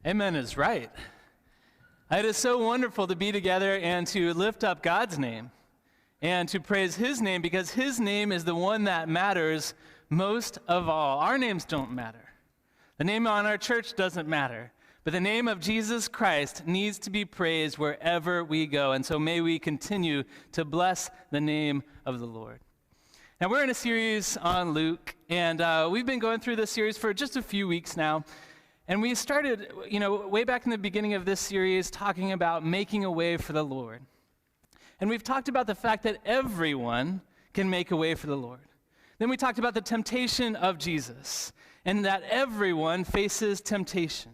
Amen is right. It is so wonderful to be together and to lift up God's name and to praise his name, because his name is the one that matters most of all. Our names don't matter. The name on our church doesn't matter. But the name of Jesus Christ needs to be praised wherever we go. And so may we continue to bless the name of the Lord. Now, we're in a series on Luke, and we've been going through this series for just a few weeks now. And we started, way back in the beginning of this series talking about making a way for the Lord. And we've talked about the fact that everyone can make a way for the Lord. Then we talked about the temptation of Jesus and that everyone faces temptation.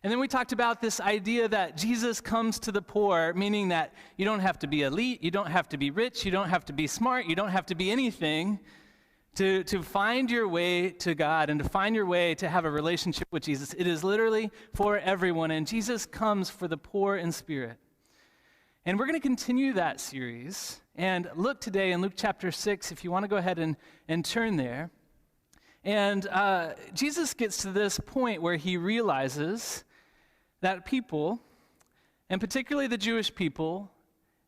And then we talked about this idea that Jesus comes to the poor, meaning that you don't have to be elite, you don't have to be rich, you don't have to be smart, you don't have to be anything to find your way to God and to find your way to have a relationship with Jesus. It is literally for everyone, and Jesus comes for the poor in spirit. And we're going to continue that series and look today in Luke chapter 6, if you want to go ahead and turn there. And Jesus gets to this point where he realizes that people, and particularly the Jewish people,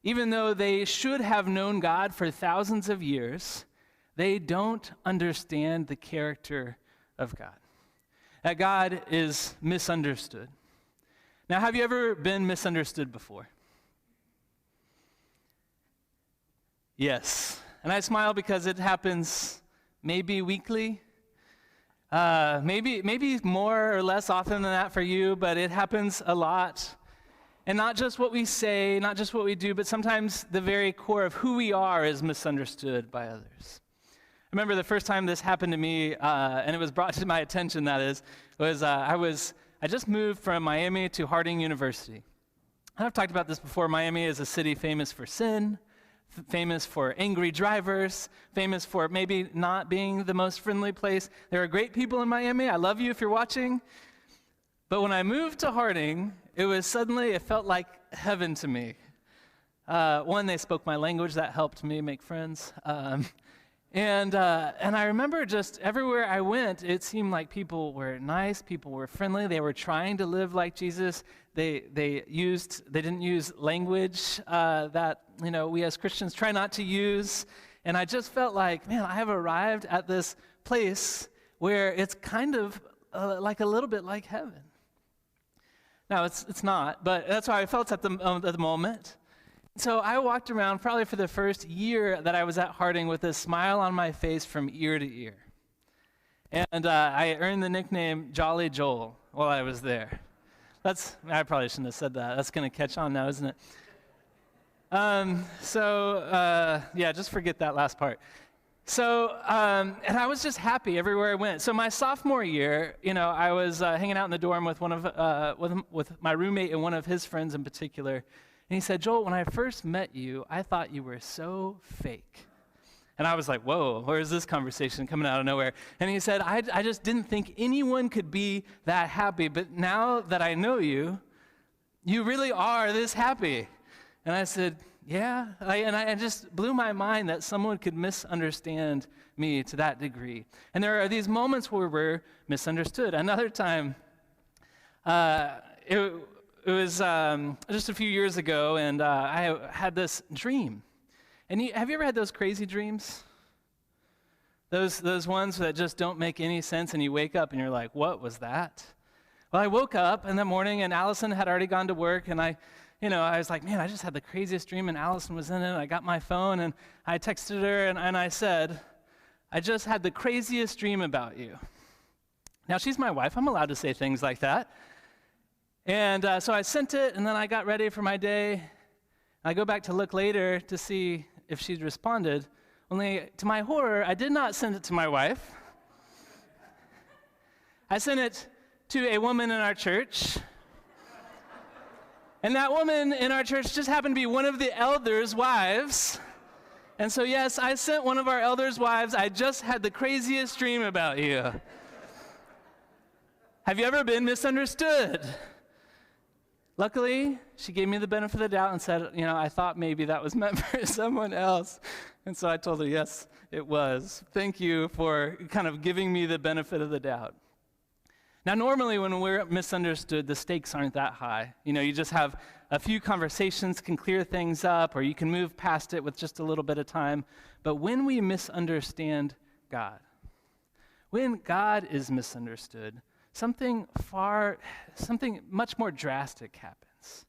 even though they should have known God for thousands of years, they don't understand the character of God. That God is misunderstood. Now, have you ever been misunderstood before? Yes. And I smile because it happens maybe weekly. Maybe more or less often than that for you, but it happens a lot. And not just what we say, not just what we do, but sometimes the very core of who we are is misunderstood by others. I remember the first time this happened to me, and it was brought to my attention, I just moved from Miami to Harding University. I've talked about this before. Miami is a city famous for sin, famous for angry drivers, famous for maybe not being the most friendly place. There are great people in Miami. I love you if you're watching. But when I moved to Harding, it felt like heaven to me. One, they spoke my language. That helped me make friends. And I remember just everywhere I went, it seemed like people were nice, people were friendly, they were trying to live like Jesus. They didn't use language that we as Christians try not to use. And I just felt like, man, I have arrived at this place where it's kind of like a little bit like heaven. Now it's not, but that's how I felt at the moment. So I walked around probably for the first year that I was at Harding with a smile on my face from ear to ear. And I earned the nickname Jolly Joel while I was there. I probably shouldn't have said that. That's going to catch on now, isn't it? Just forget that last part. So, and I was just happy everywhere I went. So my sophomore year, I was hanging out in the dorm with with my roommate and one of his friends in particular. And he said, Joel, when I first met you, I thought you were so fake. And I was like, whoa, where is this conversation coming out of nowhere? And he said, I just didn't think anyone could be that happy. But now that I know you, you really are this happy. And I said, yeah. And I just blew my mind that someone could misunderstand me to that degree. And there are these moments where we're misunderstood. Another time, it was just a few years ago, and I had this dream. And have you ever had those crazy dreams? Those ones that just don't make any sense, and you wake up and you're like, what was that? Well, I woke up in the morning, and Allison had already gone to work, and I was like, man, I just had the craziest dream, and Allison was in it. I got my phone, and I texted her, and I said, I just had the craziest dream about you. Now, she's my wife. I'm allowed to say things like that. And so I sent it, and then I got ready for my day. I go back to look later to see if she'd responded. Only, to my horror, I did not send it to my wife. I sent it to a woman in our church. And that woman in our church just happened to be one of the elders' wives. And so, yes, I sent one of our elders' wives, I just had the craziest dream about you. Have you ever been misunderstood? Luckily, she gave me the benefit of the doubt and said, I thought maybe that was meant for someone else. And so I told her, yes, it was. Thank you for kind of giving me the benefit of the doubt. Now, normally when we're misunderstood, the stakes aren't that high. You just have a few conversations can clear things up, or you can move past it with just a little bit of time. But when we misunderstand God, when God is misunderstood, something much more drastic happens.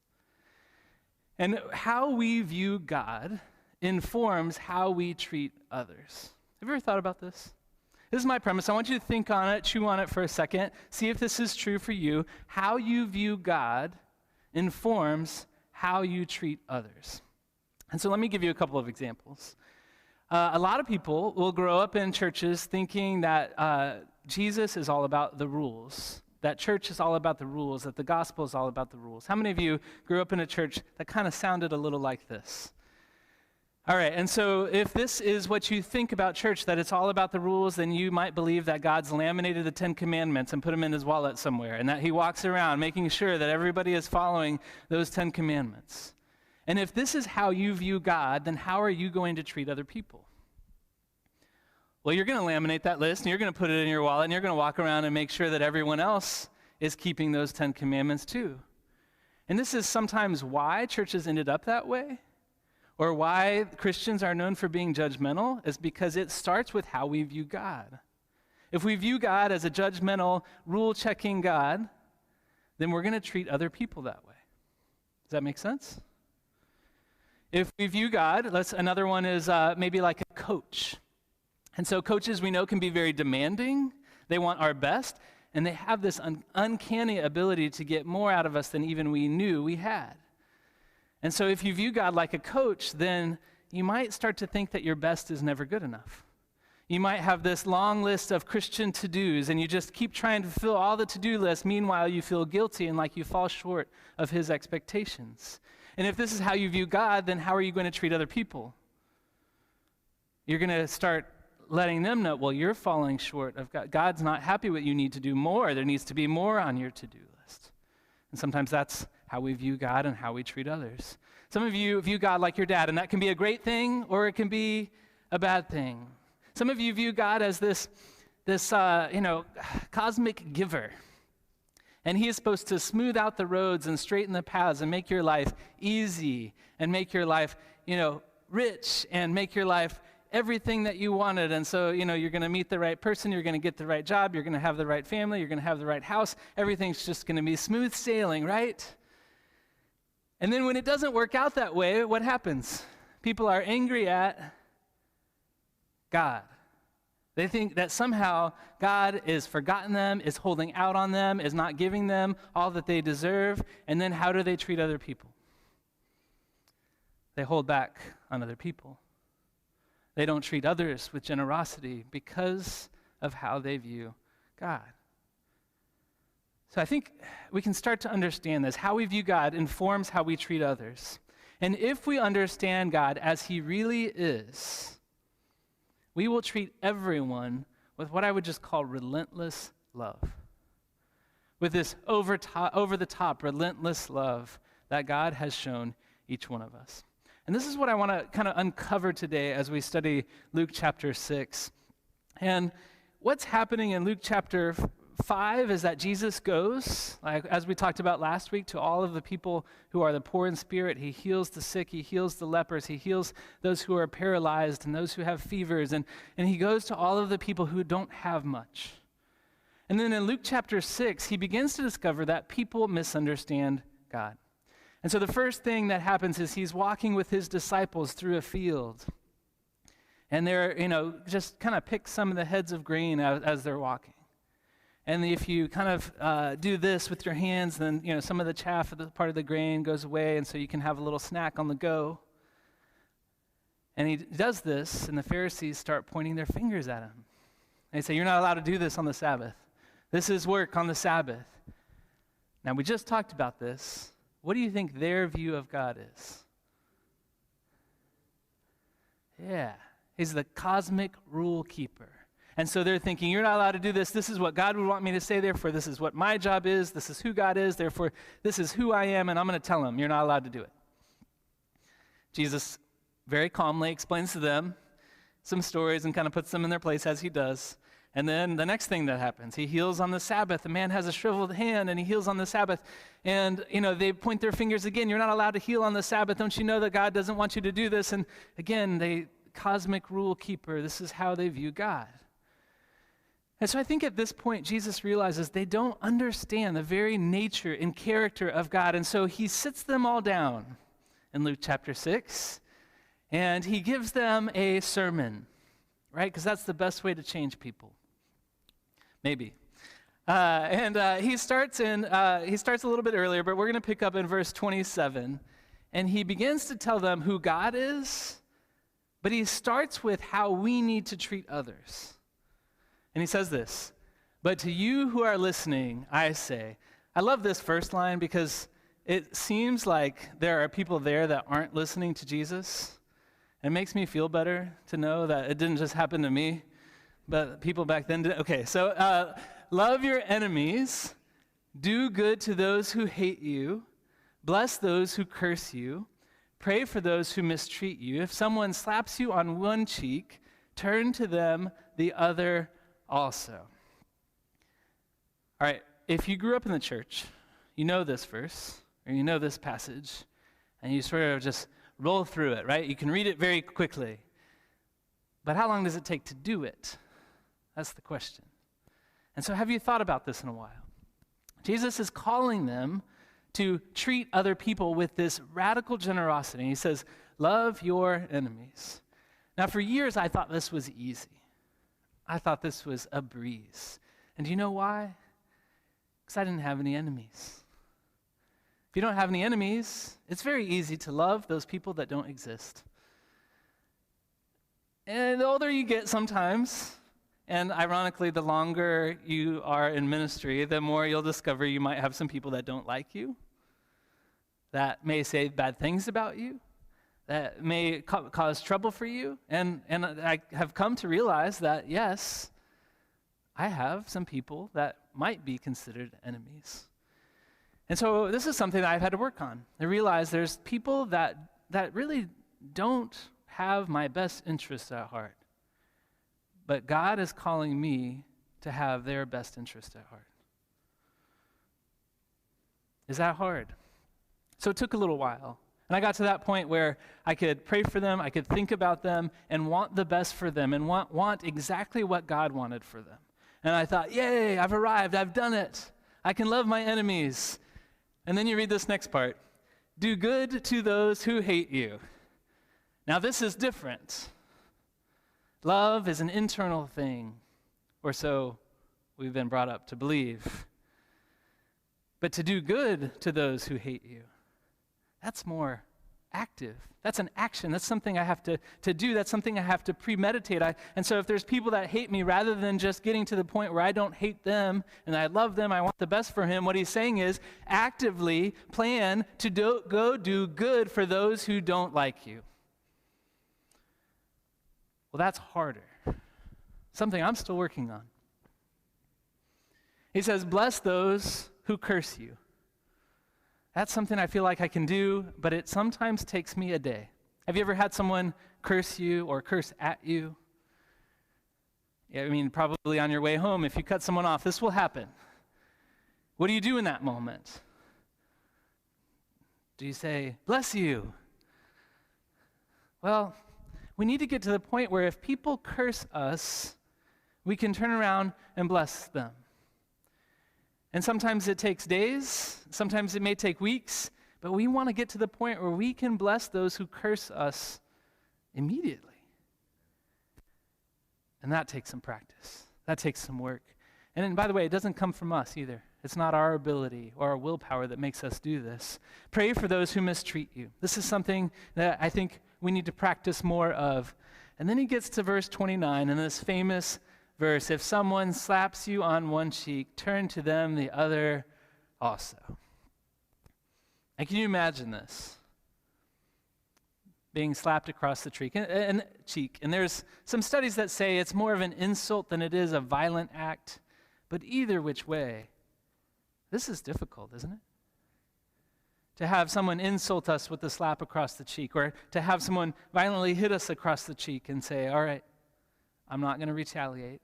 And how we view God informs how we treat others. Have you ever thought about this? This is my premise. I want you to think on it, chew on it for a second, see if this is true for you. How you view God informs how you treat others. And so let me give you a couple of examples. A lot of people will grow up in churches thinking that Jesus is all about the rules, that church is all about the rules, that the gospel is all about the rules. How many of you grew up in a church that kind of sounded a little like this? All right, and so if this is what you think about church, that it's all about the rules, then you might believe that God's laminated the 10 Commandments and put them in his wallet somewhere, and that he walks around making sure that everybody is following those 10 Commandments. And if this is how you view God, then how are you going to treat other people? Well, you're going to laminate that list, and you're going to put it in your wallet, and you're going to walk around and make sure that everyone else is keeping those 10 Commandments too. And this is sometimes why churches ended up that way, or why Christians are known for being judgmental, is because it starts with how we view God. If we view God as a judgmental, rule-checking God, then we're going to treat other people that way. Does that make sense? If we view God, another one is maybe like a coach. And so coaches, we know, can be very demanding. They want our best, and they have this uncanny ability to get more out of us than even we knew we had. And so if you view God like a coach, then you might start to think that your best is never good enough. You might have this long list of Christian to-dos, and you just keep trying to fulfill all the to-do lists. Meanwhile, you feel guilty and like you fall short of his expectations. And if this is how you view God, then how are you going to treat other people? You're going to start letting them know, well, you're falling short of God. God's not happy with you. Need to do more. There needs to be more on your to-do list. And sometimes that's how we view God and how we treat others. Some of you view God like your dad, and that can be a great thing or it can be a bad thing. Some of you view God as this cosmic giver. And he is supposed to smooth out the roads and straighten the paths and make your life easy and make your life, rich and make your life everything that you wanted. And so, you're going to meet the right person, you're going to get the right job, you're going to have the right family, you're going to have the right house. Everything's just going to be smooth sailing, right? And then when it doesn't work out that way, what happens? People are angry at God. They think that somehow God is forgotten them, is holding out on them, is not giving them all that they deserve. And then how do they treat other people? They hold back on other people. They don't treat others with generosity because of how they view God. So I think we can start to understand this. How we view God informs how we treat others. And if we understand God as he really is, we will treat everyone with what I would just call relentless love. With this over-the-top, relentless love that God has shown each one of us. And this is what I want to kind of uncover today as we study Luke chapter 6. And what's happening in Luke chapter 5 is that Jesus goes, as we talked about last week, to all of the people who are the poor in spirit. He heals the sick, he heals the lepers, he heals those who are paralyzed and those who have fevers, and he goes to all of the people who don't have much. And then in Luke chapter 6, he begins to discover that people misunderstand God. And so the first thing that happens is he's walking with his disciples through a field. And they're, just kind of pick some of the heads of grain as they're walking. And if you kind of do this with your hands, then, some of the chaff of the part of the grain goes away, and so you can have a little snack on the go. And he does this, and the Pharisees start pointing their fingers at him. They say, you're not allowed to do this on the Sabbath. This is work on the Sabbath. Now, we just talked about this. What do you think their view of God is? Yeah, he's the cosmic rule keeper. And so they're thinking, you're not allowed to do this. This is what God would want me to say. Therefore, this is what my job is. This is who God is. Therefore, this is who I am, and I'm going to tell them, you're not allowed to do it. Jesus very calmly explains to them some stories and kind of puts them in their place as he does. And then the next thing that happens, he heals on the Sabbath. The man has a shriveled hand, and he heals on the Sabbath. And, they point their fingers again. You're not allowed to heal on the Sabbath. Don't you know that God doesn't want you to do this? And again, cosmic rule keeper, this is how they view God. And so I think at this point, Jesus realizes they don't understand the very nature and character of God. And so he sits them all down in Luke chapter 6, and he gives them a sermon, right? Because that's the best way to change people. Maybe. He starts a little bit earlier, but we're going to pick up in verse 27. And he begins to tell them who God is, but he starts with how we need to treat others. And he says this, "But to you who are listening, I say," I love this first line because it seems like there are people there that aren't listening to Jesus. And it makes me feel better to know that it didn't just happen to me, but people back then did. Okay, so love your enemies, do good to those who hate you, bless those who curse you, pray for those who mistreat you. If someone slaps you on one cheek, turn to them the other also. All right, if you grew up in the church, you know this verse, or you know this passage, and you sort of just roll through it, right? You can read it very quickly. But how long does it take to do it? That's the question. And so have you thought about this in a while? Jesus is calling them to treat other people with this radical generosity. He says, love your enemies. Now, for years, I thought this was easy. I thought this was a breeze. And do you know why? Because I didn't have any enemies. If you don't have any enemies, it's very easy to love those people that don't exist. And the older you get sometimes, and ironically, the longer you are in ministry, the more you'll discover you might have some people that don't like you, that may say bad things about you, that may cause trouble for you. And I have come to realize that, yes, I have some people that might be considered enemies. And so this is something that I've had to work on. I realize there's people that really don't have my best interests at heart. But God is calling me to have their best interest at heart. Is that hard? So it took a little while. And I got to that point where I could pray for them, I could think about them, and want the best for them, and want exactly what God wanted for them. And I thought, yay, I've arrived, I've done it. I can love my enemies. And then you read this next part. Do good to those who hate you. Now this is different. Love is an internal thing, or so we've been brought up to believe. But to do good to those who hate you, that's more active. That's an action. That's something I have to do. That's something I have to premeditate. And so if there's people that hate me, rather than just getting to the point where I don't hate them and I love them, I want the best for him, what he's saying is actively plan to go do good for those who don't like you. Well, that's harder. Something I'm still working on. He says, bless those who curse you. That's something I feel like I can do, but it sometimes takes me a day. Have you ever had someone curse you or curse at you? Yeah, I mean, probably on your way home, if you cut someone off, this will happen. What do you do in that moment? Do you say, bless you? Well, we need to get to the point where if people curse us, we can turn around and bless them. And sometimes it takes days, sometimes it may take weeks, but we want to get to the point where we can bless those who curse us immediately. And that takes some practice. That takes some work. And by the way, it doesn't come from us either. It's not our ability or our willpower that makes us do this. Pray for those who mistreat you. This is something that I think we need to practice more of. And then he gets to verse 29 and this famous verse, if someone slaps you on one cheek, turn to them the other also. And can you imagine this? Being slapped across the cheek. And there's some studies that say it's more of an insult than it is a violent act. But either which way, this is difficult, isn't it? To have someone insult us with a slap across the cheek, or to have someone violently hit us across the cheek and say, all right, I'm not going to retaliate.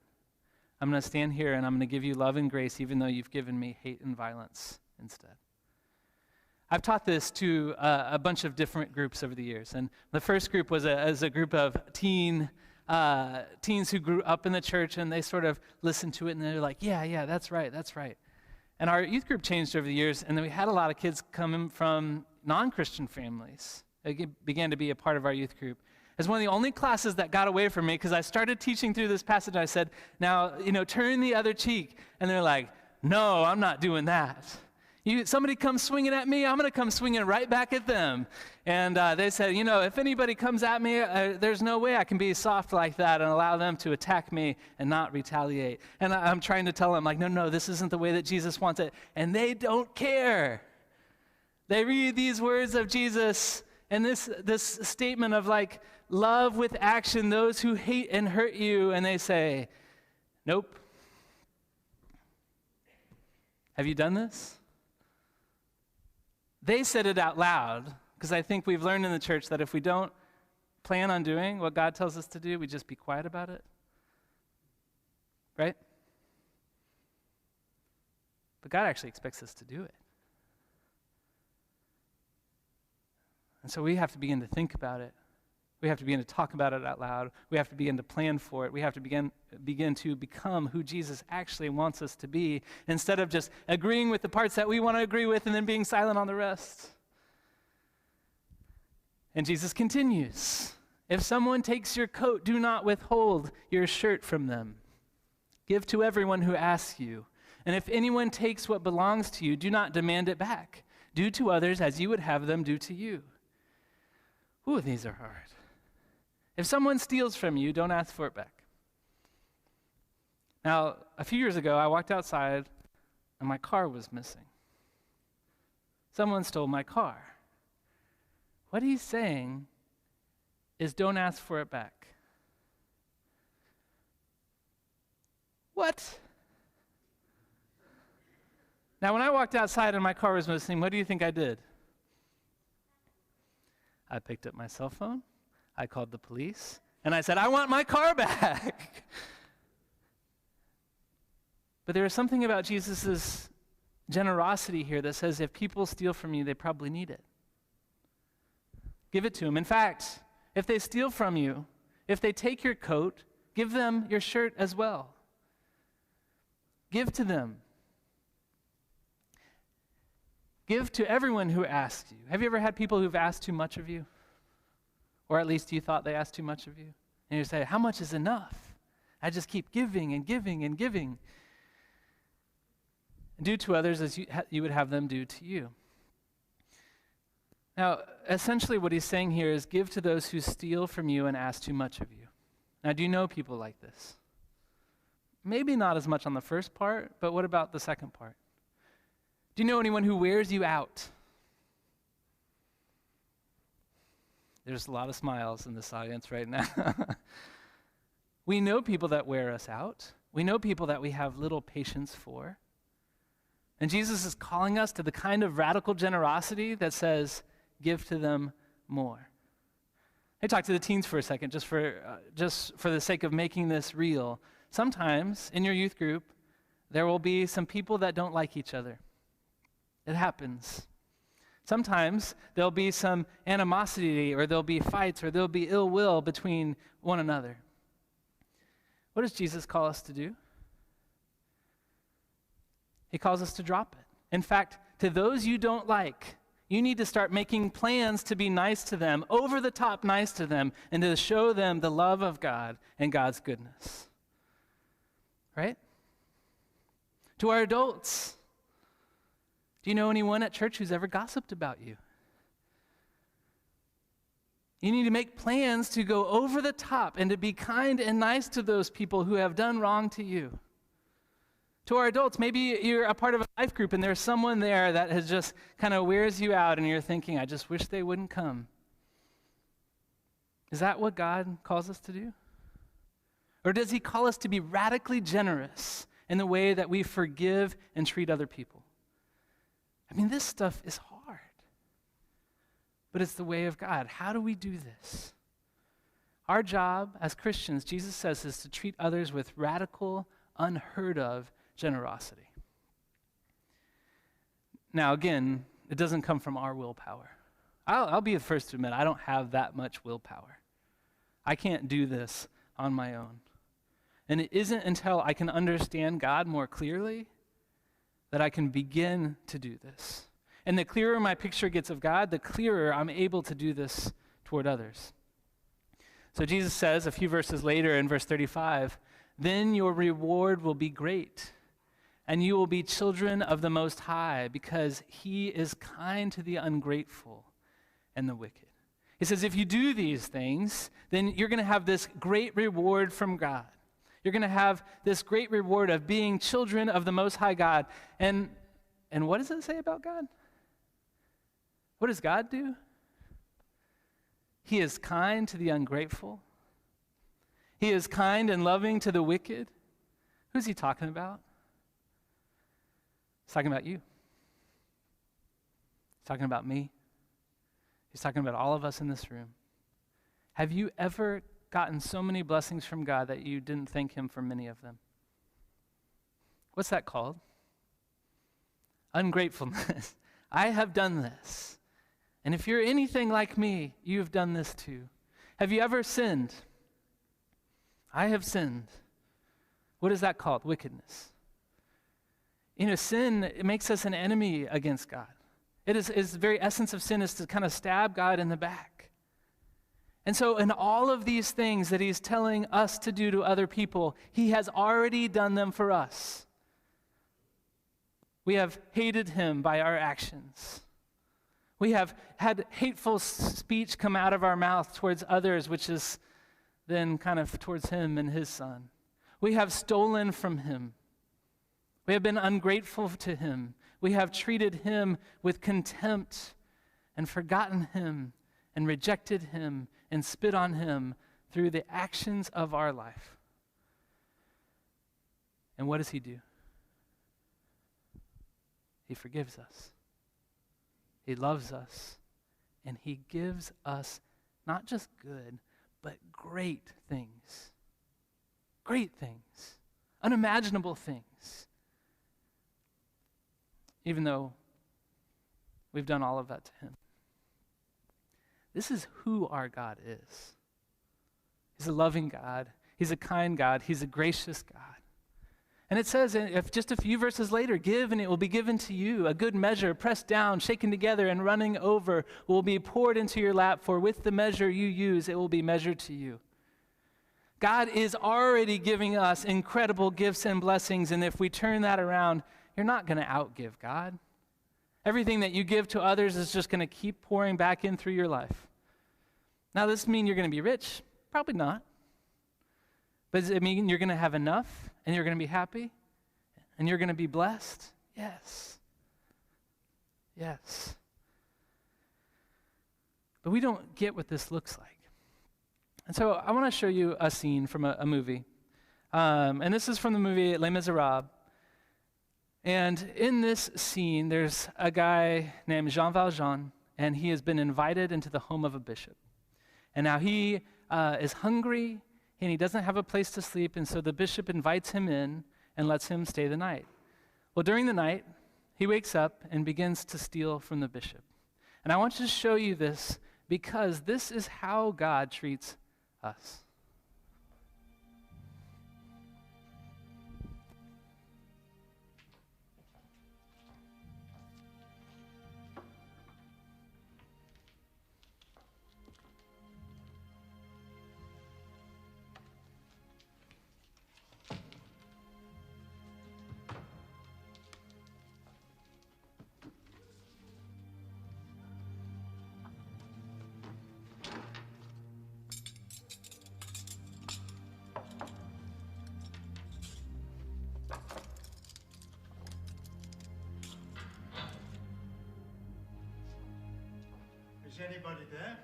I'm going to stand here and I'm going to give you love and grace even though you've given me hate and violence instead. I've taught this to a bunch of different groups over the years. And the first group was a group of teens who grew up in the church, and they sort of listened to it and they're like, yeah, that's right. And our youth group changed over the years, and then we had a lot of kids coming from non-Christian families. It began to be a part of our youth group. It's one of the only classes that got away from me because I started teaching through this passage. I said, now, turn the other cheek. And they're like, no, I'm not doing that. Somebody comes swinging at me, I'm going to come swinging right back at them. And they said, if anybody comes at me, there's no way I can be soft like that and allow them to attack me and not retaliate. And I'm trying to tell them, no, this isn't the way that Jesus wants it. And they don't care. They read these words of Jesus and this statement of love with action those who hate and hurt you, and they say, nope. Have you done this? They said it out loud, because I think we've learned in the church that if we don't plan on doing what God tells us to do, we just be quiet about it. Right? But God actually expects us to do it. And so we have to begin to think about it. We have to begin to talk about it out loud. We have to begin to plan for it. We have to begin to become who Jesus actually wants us to be, instead of just agreeing with the parts that we want to agree with and then being silent on the rest. And Jesus continues, if someone takes your coat, do not withhold your shirt from them. Give to everyone who asks you. And if anyone takes what belongs to you, do not demand it back. Do to others as you would have them do to you. Ooh, these are hard. If someone steals from you, don't ask for it back. Now, a few years ago, I walked outside and my car was missing. Someone stole my car. What he's saying is don't ask for it back. What? Now, when I walked outside and my car was missing, what do you think I did? I picked up my cell phone. I called the police, and I said, I want my car back. But there is something about Jesus' generosity here that says if people steal from you, they probably need it. Give it to them. In fact, if they steal from you, if they take your coat, give them your shirt as well. Give to them. Give to everyone who asks you. Have you ever had people who've asked too much of you? Or at least you thought they asked too much of you? And you say, how much is enough? I just keep giving and giving and giving. And do to others as you would have them do to you. Now, essentially what he's saying here is give to those who steal from you and ask too much of you. Now, do you know people like this? Maybe not as much on the first part, but what about the second part? Do you know anyone who wears you out? There's a lot of smiles in this audience right now. We know people that wear us out. We know people that we have little patience for. And Jesus is calling us to the kind of radical generosity that says, give to them more. I talked to the teens for a second, just for the sake of making this real. Sometimes in your youth group, there will be some people that don't like each other. It happens. Sometimes there'll be some animosity, or there'll be fights, or there'll be ill will between one another. What does Jesus call us to do? He calls us to drop it. In fact, to those you don't like, you need to start making plans to be nice to them, over the top nice to them, and to show them the love of God and God's goodness. Right? To our adults, do you know anyone at church who's ever gossiped about you? You need to make plans to go over the top and to be kind and nice to those people who have done wrong to you. To our adults, maybe you're a part of a life group and there's someone there that has just kind of wears you out and you're thinking, I just wish they wouldn't come. Is that what God calls us to do? Or does he call us to be radically generous in the way that we forgive and treat other people? I mean, this stuff is hard, but it's the way of God. How do we do this? Our job as Christians, Jesus says, is to treat others with radical, unheard of generosity. Now, again, it doesn't come from our willpower. I'll be the first to admit I don't have that much willpower. I can't do this on my own. And it isn't until I can understand God more clearly that I can begin to do this. And the clearer my picture gets of God, the clearer I'm able to do this toward others. So Jesus says a few verses later in verse 35, "Then your reward will be great, and you will be children of the Most High, because he is kind to the ungrateful and the wicked." He says, if you do these things, then you're going to have this great reward from God. You're going to have this great reward of being children of the Most High God. And what does it say about God? What does God do? He is kind to the ungrateful. He is kind and loving to the wicked. Who's he talking about? He's talking about you. He's talking about me. He's talking about all of us in this room. Have you ever gotten so many blessings from God that you didn't thank him for many of them? What's that called? Ungratefulness. I have done this. And if you're anything like me, you've done this too. Have you ever sinned? I have sinned. What is that called? Wickedness. Sin, it makes us an enemy against God. It's the very essence of sin is to kind of stab God in the back. And so in all of these things that he's telling us to do to other people, he has already done them for us. We have hated him by our actions. We have had hateful speech come out of our mouth towards others, which is then kind of towards him and his son. We have stolen from him. We have been ungrateful to him. We have treated him with contempt and forgotten him and rejected him and spit on him through the actions of our life. And what does he do? He forgives us. He loves us. And he gives us not just good, but great things. Great things. Unimaginable things. Even though we've done all of that to him. This is who our God is. He's a loving God. He's a kind God. He's a gracious God. And it says, if just a few verses later, give and it will be given to you. A good measure, pressed down, shaken together, and running over will be poured into your lap. For with the measure you use, it will be measured to you. God is already giving us incredible gifts and blessings. And if we turn that around, you're not going to outgive God. Everything that you give to others is just going to keep pouring back in through your life. Now, does this mean you're going to be rich? Probably not. But does it mean you're going to have enough and you're going to be happy and you're going to be blessed? Yes. Yes. But we don't get what this looks like. And so I want to show you a scene from a movie. And this is from the movie Les Miserables. And in this scene, there's a guy named Jean Valjean, and he has been invited into the home of a bishop. And now he is hungry, and he doesn't have a place to sleep, and so the bishop invites him in and lets him stay the night. Well, during the night, he wakes up and begins to steal from the bishop. And I want to show you this because this is how God treats us. Is anybody there?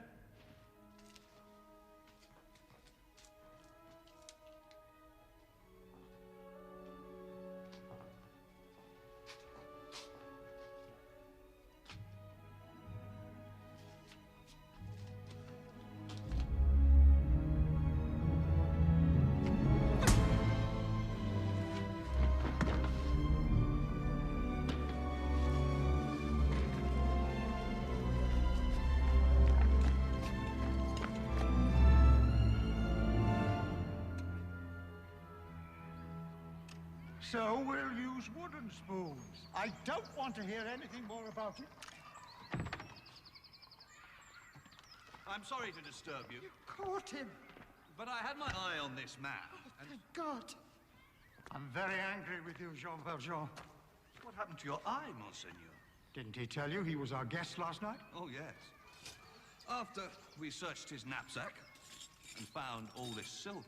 So we'll use wooden spoons. I don't want to hear anything more about it. I'm sorry to disturb you, You caught him. but I had my eye on this man. And Thank God. I'm very angry with you, Jean Valjean. what happened to your eye, Monseigneur? Didn't he tell you he was our guest last night? Oh, yes. After we searched his knapsack and found all this silver,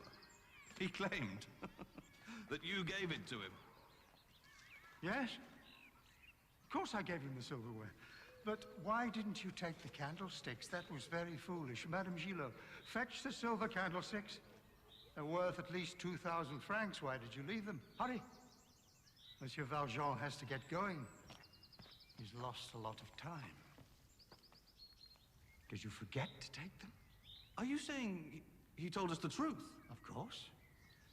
he claimed that you gave it to him. Yes. Of course I gave him the silverware. But why didn't you take the candlesticks? That was very foolish. Madame Gillot, fetch the silver candlesticks. They're worth at least 2,000 francs. Why did you leave them? Hurry. Monsieur Valjean has to get going. He's lost a lot of time. Did you forget to take them? Are you saying he told us the truth? Of course.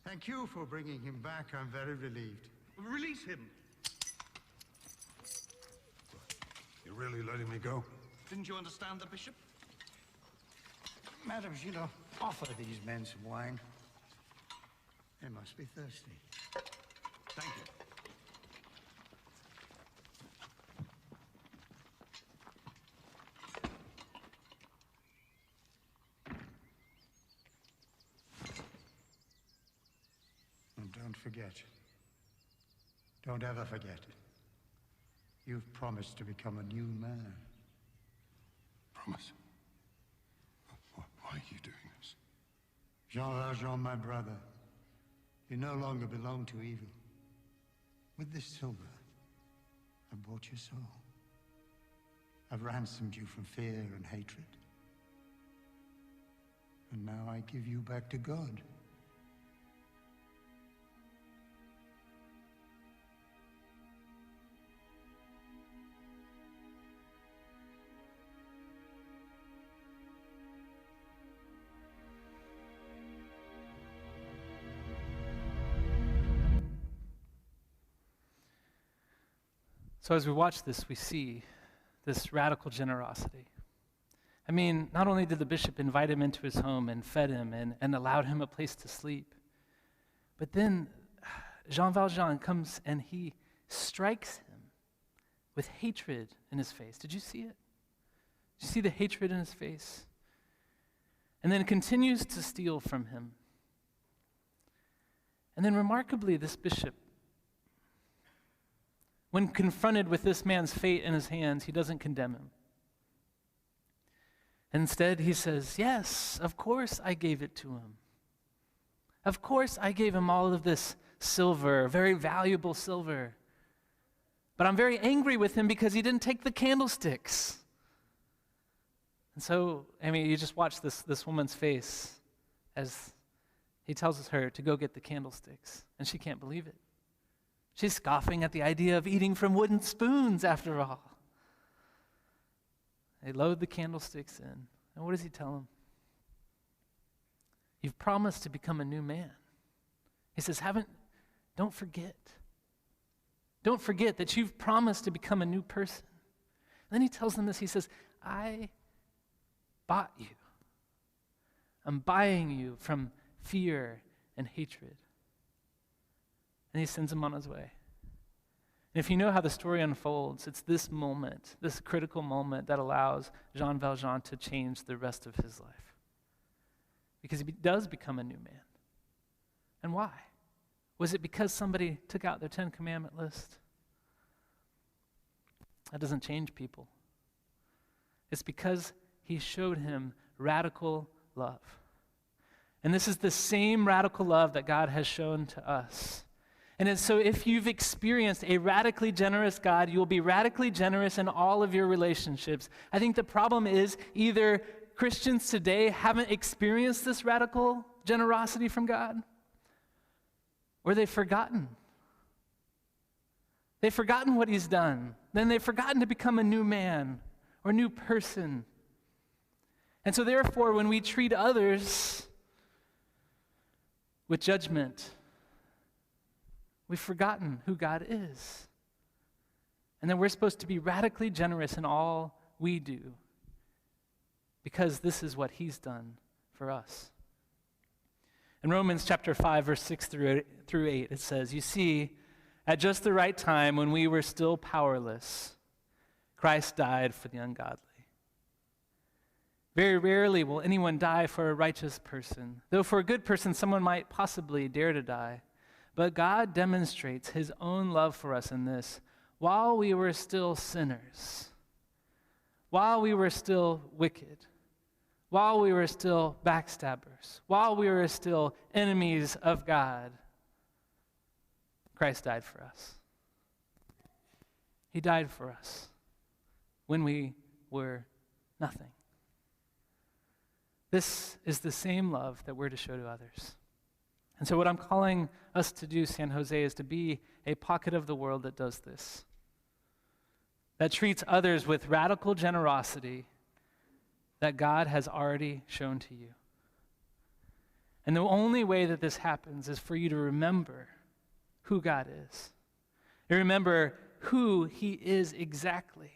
Thank you for bringing him back. I'm very relieved. Release him. You're really letting me go? Didn't you understand the bishop? Madame Gillot, offer these men some wine. They must be thirsty. Thank you. And don't forget. Don't ever forget it. You've promised to become a new man. Promise. Why are you doing this? Jean Valjean, my brother, you no longer belong to evil. With this silver, I bought your soul. I've ransomed you from fear and hatred. And now I give you back to God. So as we watch this, we see this radical generosity. I mean, not only did the bishop invite him into his home and fed him and allowed him a place to sleep, but then Jean Valjean comes and he strikes him with hatred in his face. Did you see it? Did you see the hatred in his face? And then continues to steal from him. And then remarkably, this bishop, when confronted with this man's fate in his hands, he doesn't condemn him. Instead, he says, yes, of course I gave it to him. Of course I gave him all of this silver, very valuable silver. But I'm very angry with him because he didn't take the candlesticks. And so, I mean, you just watch this woman's face as he tells her to go get the candlesticks, and she can't believe it. She's scoffing at the idea of eating from wooden spoons, after all. They load the candlesticks in. And what does he tell them? You've promised to become a new man. He says, don't forget. Don't forget that you've promised to become a new person. And then he tells them this. He says, I bought you. I'm buying you from fear and hatred. And he sends him on his way. And if you know how the story unfolds, it's this moment, this critical moment, that allows Jean Valjean to change the rest of his life. Because he does become a new man. And why? Was it because somebody took out their 10 commandment list? That doesn't change people. It's because he showed him radical love. And this is the same radical love that God has shown to us. And so if you've experienced a radically generous God, you will be radically generous in all of your relationships. I think the problem is either Christians today haven't experienced this radical generosity from God, or they've forgotten. They've forgotten what he's done. Then they've forgotten to become a new man or new person. And so therefore, when we treat others with judgment, we've forgotten who God is. And then we're supposed to be radically generous in all we do because this is what he's done for us. In Romans chapter 5, verse 6 through 8, it says, you see, At just the right time, when we were still powerless, Christ died for the ungodly. Very rarely will anyone die for a righteous person, though for a good person someone might possibly dare to die. But God demonstrates his own love for us in this: while we were still sinners, while we were still wicked, while we were still backstabbers, while we were still enemies of God, Christ died for us. He died for us when we were nothing. This is the same love that we're to show to others. And so what I'm calling us to do, San Jose, is to be a pocket of the world that does this, that treats others with radical generosity that God has already shown to you. And the only way that this happens is for you to remember who God is. You remember who he is exactly.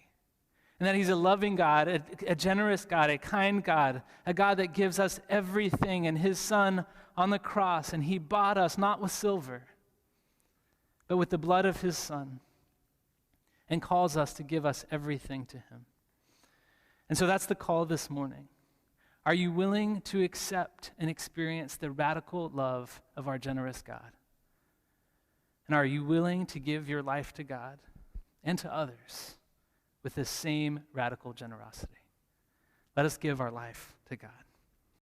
And that he's a loving God, a generous God, a kind God, a God that gives us everything in his Son on the cross. And he bought us not with silver, but with the blood of his Son, and calls us to give us everything to him. And so that's the call this morning. Are you willing to accept and experience the radical love of our generous God? And are you willing to give your life to God and to others with this same radical generosity? Let us give our life to God.